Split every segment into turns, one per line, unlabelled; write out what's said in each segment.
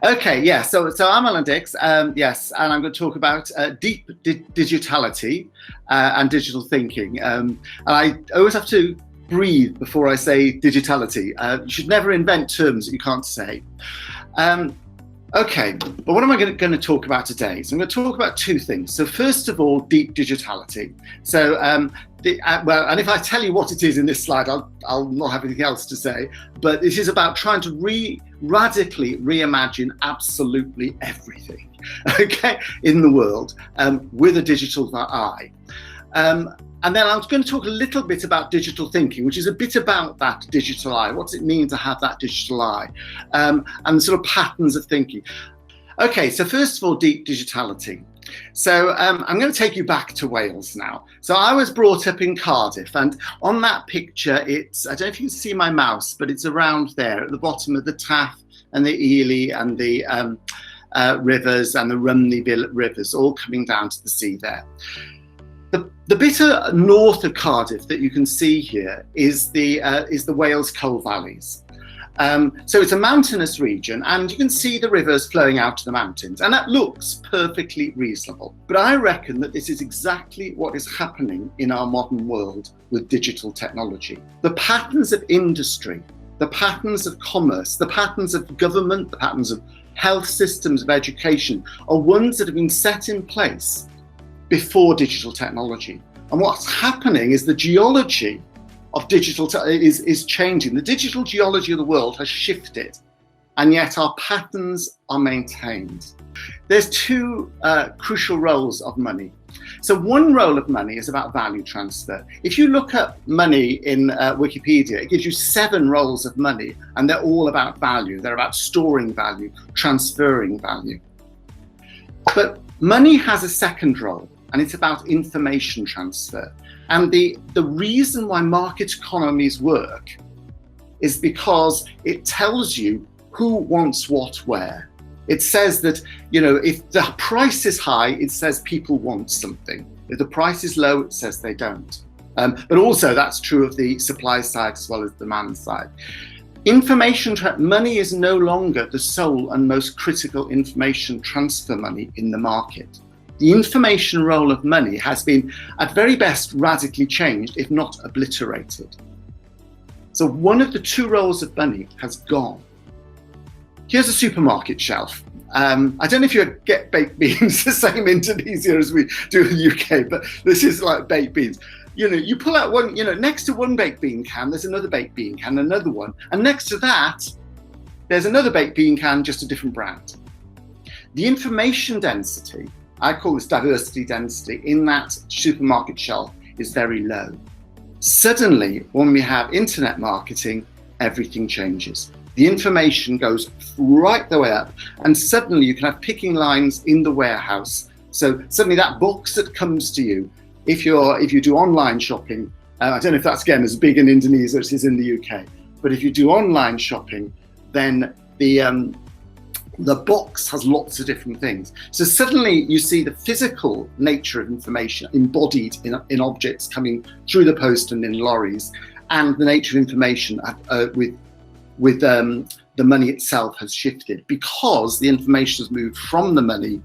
Okay, yeah, so I'm Alan Dix, yes, and I'm going to talk about deep digitality and digital thinking. And I always have to breathe before I say digitality. You should never invent terms that you can't say. Okay, but what am I going to talk about today? So I'm going to talk about two things. So first of all, deep digitality. So, well, and if I tell you what it is in this slide, I'll not have anything else to say, but this is about trying to radically reimagine absolutely everything, okay, in the world with a digital eye. And then I was going to talk a little bit about digital thinking, which is a bit about that digital eye. What's it mean to have that digital eye? And the sort of patterns of thinking. Okay, so first of all, deep digitality. So I'm going to take you back to Wales now. So I was brought up in Cardiff, and on that picture, I don't know if you can see my mouse, but it's around there at the bottom of the Taff and the Ely and the rivers and the Rhymney rivers all coming down to the sea there. The bit north of Cardiff that you can see here is the Wales coal valleys. So it's a mountainous region, and you can see the rivers flowing out to the mountains, and that looks perfectly reasonable. But I reckon that this is exactly what is happening in our modern world with digital technology. The patterns of industry, the patterns of commerce, the patterns of government, the patterns of health systems, of education, are ones that have been set in place before digital technology. And what's happening is the geology of digital is changing. The digital geology of the world has shifted, and yet our patterns are maintained. There's two crucial roles of money. So one role of money is about value transfer. If you look at money in Wikipedia, it gives you 7 roles of money, and they're all about value. They're about storing value, transferring value. But money has a second role, and it's about information transfer. And the reason why market economies work is because it tells you who wants what where. It says that, you know, if the price is high, it says people want something. If the price is low, it says they don't. But also that's true of the supply side as well as the demand side. Money is no longer the sole and most critical information transfer money in the market. The information role of money has been, at very best, radically changed, if not obliterated. So one of the two roles of money has gone. Here's a supermarket shelf. I don't know if you get baked beans the same in Indonesia as we do in the UK, but this is like baked beans. You know, you pull out one, you know, next to one baked bean can, there's another baked bean can, another one. And next to that, there's another baked bean can, just a different brand. The information density, I call this diversity density, in that supermarket shelf is very low. Suddenly, when we have internet marketing, everything changes. The information goes right the way up, and suddenly you can have picking lines in the warehouse. So suddenly that box that comes to you, if you do online shopping, I don't know if that's again as big in Indonesia as it is in the UK, but if you do online shopping, then the box has lots of different things. So suddenly you see the physical nature of information embodied in objects coming through the post and in lorries, and the nature of information with the money itself has shifted because the information has moved from the money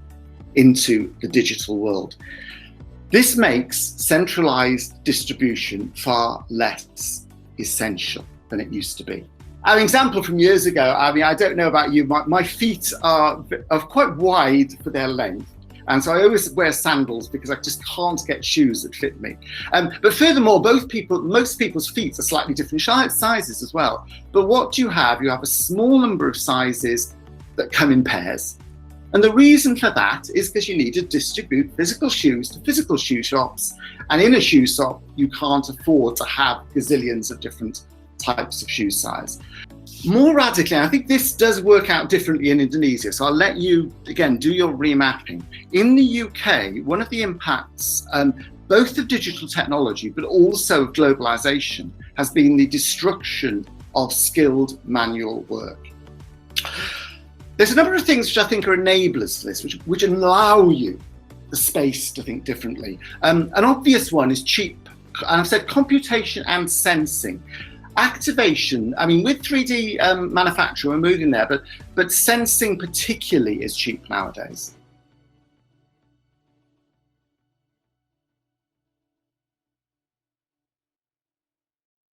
into the digital world. This makes centralized distribution far less essential than it used to be. An example from years ago, I mean, I don't know about you, my feet are quite wide for their length. And so I always wear sandals because I just can't get shoes that fit me. But furthermore, most people's feet are slightly different sizes as well. But what do you have? You have a small number of sizes that come in pairs. And the reason for that is because you need to distribute physical shoes to physical shoe shops. And in a shoe shop, you can't afford to have gazillions of different types of shoe size. More radically, I think this does work out differently in Indonesia, so I'll let you, again, do your remapping. In the UK, one of the impacts, both of digital technology, but also of globalization, has been the destruction of skilled manual work. There's a number of things which I think are enablers for this, which allow you the space to think differently. An obvious one is cheap, and I've said computation and sensing. Activation, I mean, with 3D manufacture, we're moving there, but sensing particularly is cheap nowadays.